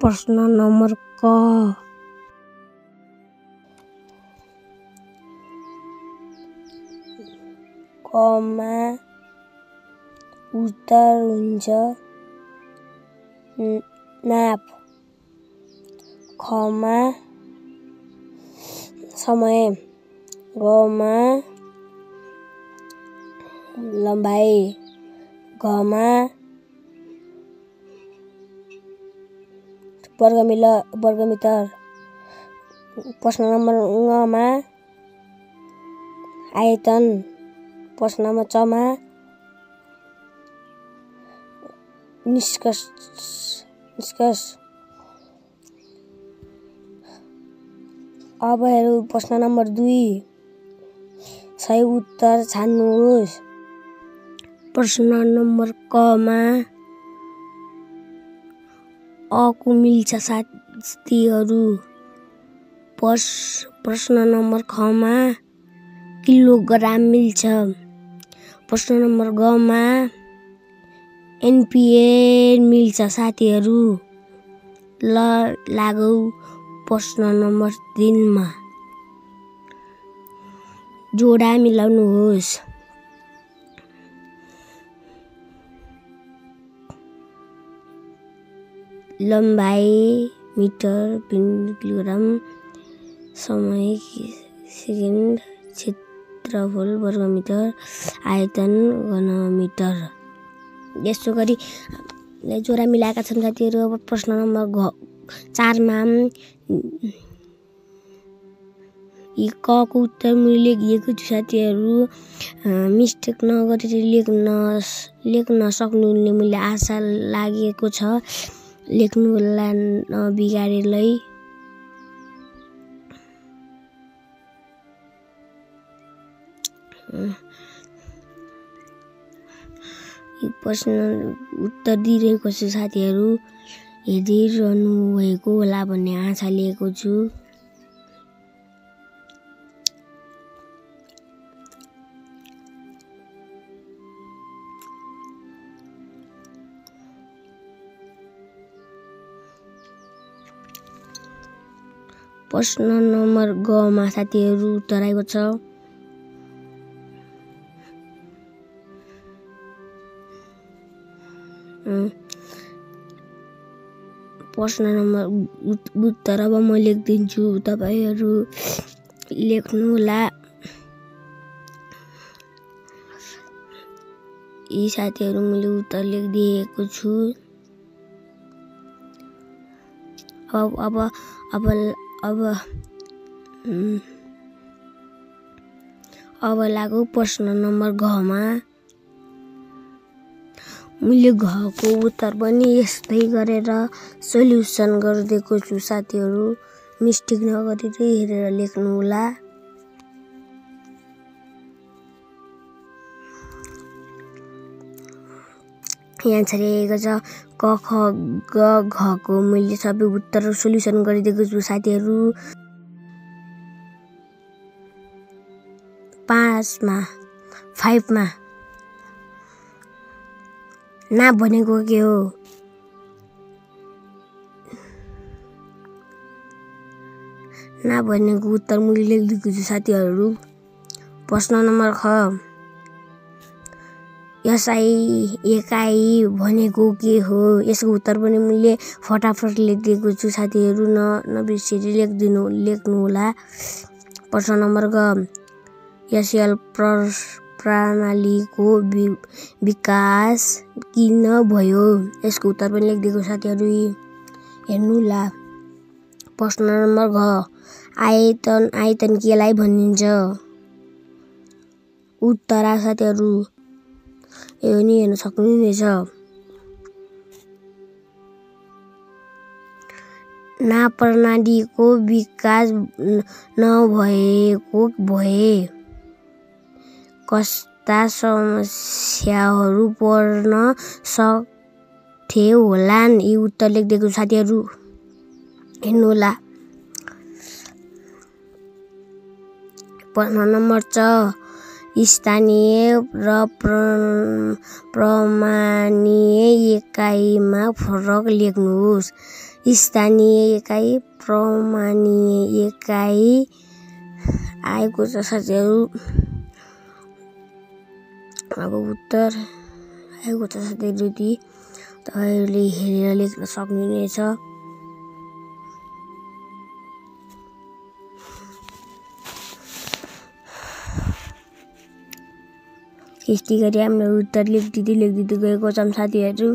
प्रश्न नम्बर क कमा उत्तर हुन्छ नाप खमा समय गमा लम्बाइ घमा वर्गमिटर प्रश्न नम्बर ङमा आयतन प्रश्न नम्बर चमा निष्कर्ष अब हेरौँ प्रश्न नम्बर 2 सही उत्तर छान्नुहोस्। प्रश्न नम्बर क मा अको मिल्छ साथीहरू। प्रश्न नम्बर ख मा किलोग्राम मिल्छ। प्रश्न नम्बर ग मा एम्पियर मिल्छ साथीहरू। लागौ प्रश्न नम्बर 3 मा जोडा मिलाउनुहोस्। लम्बाइ मिटर, किलोग्राम, समय सेकेन्ड, क्षेत्रफल वर्गमिटर, आयतन घनमिटर। यसो गरी जोडा मिलाएका छन् साथीहरू। अब प्रश्न नम्बर 4 मा क को उत्तर मैले लेखिएको छु साथीहरू। मिस्टेक नगरेर लेख्न सक्नुहुने मैले आशा लागेको छ। लेख्नु होला नबिगारेलै। प्रश्न उत्तर दिइरहेको छु साथीहरू। हेरिरहनु भएको होला भन्ने आशा लिएको छु। प्रश्न नम्बर ग मा साथीहरू उत्तर आएको छ। प्रश्न नम्बर उत्तर अब म लेख्दिन्छु, तपाईहरू लेख्नु होला। यी साथीहरू मैले उत्तर लेखिदिएको छु। अब लागौ प्रश्न नम्बर घ मा। मैले घको उत्तर पनि यस्तै गरेर सोल्युसन गरिदिएको छु साथीहरू। मिस्टेक नगरेर हेरेर लेख्नु होला। यहाँ छरिएको छ क ख ग घ को मैले सबै उत्तर सोल्युसन गरिदिएको छु साथीहरू। 5 मा नाप भनेको के हो? नाप भनेको उत्तर मैले लेखिदिएको छु साथीहरू। प्रश्न नम्बर ख एकाइ भनेको के हो? यसको उत्तर पनि मैले फटाफट लेखिदिएको छु साथीहरू। नबिर्सेर लेख्नु होला। प्रश्न नम्बर ग एसएल प्रणालीको विकास किन भयो? यसको उत्तर पनि लेखिदिएको साथीहरू। हेर्नु होला। प्रश्न नम्बर घ आयतन केलाई भनिन्छ? उत्तर साथीहरू यो नि हेर्न सक्नुहुनेछ। नाप प्रणालीको विकास नभएको भए कस्ता समस्याहरू पर्न सक्थे होलान्? यी उत्तर लेखिदिएको साथीहरू। हेर्नु होला। प्रश्न नम्बर च स्थानीय र प्रमाणीय एकाइमा फरक लेख्नुहोस्। स्थानीय एकाइ प्रमाणीय एकाइ आएको छ साथीहरू। अब उत्तर आएको छ साथीहरू, ती तपाईहरुले हेरेर लेख्न सक्नुहुनेछ। यस्तै गरी हामीले उत्तर लेख्दिँदै गएको छौँ साथीहरू।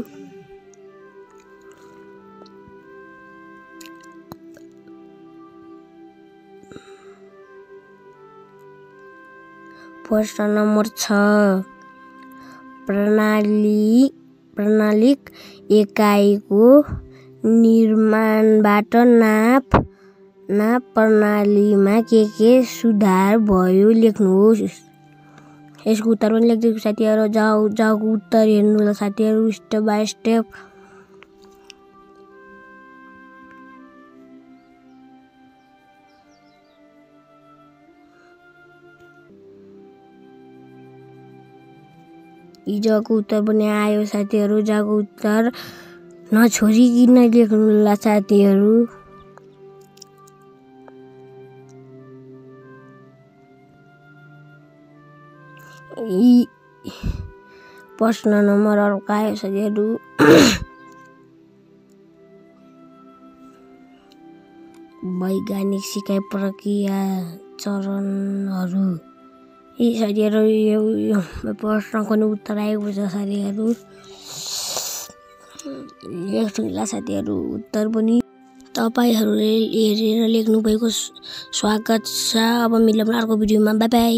प्रश्न नम्बर 6 प्रणालिक एकाइको निर्माणबाट नाप प्रणालीमा के सुधार भयो लेख्नुहोस्। यसको उत्तर पनि लेख्दिएको साथीहरू। जाओको उत्तर हेर्नु होला साथीहरू, स्टेप बाइ स्टेप। हिजोको उत्तर पनि आयो साथीहरू। जाको उत्तर नछोडिकन लेख्नु होला साथीहरू। प्रश्न नम्बर अर्को आयो साथीहरू। वैज्ञानिक सिकाइ प्रक्रिया चरणहरू। यी साथीहरू यो प्रश्नको नि उत्तर आएको छ साथीहरू। लेख्नु होला साथीहरू उत्तर पनि। तपाईहरुले हेरेर लेख्नु भएको स्वागत छ। अब मिलौँ अर्को भिडियोमा। Bye bye.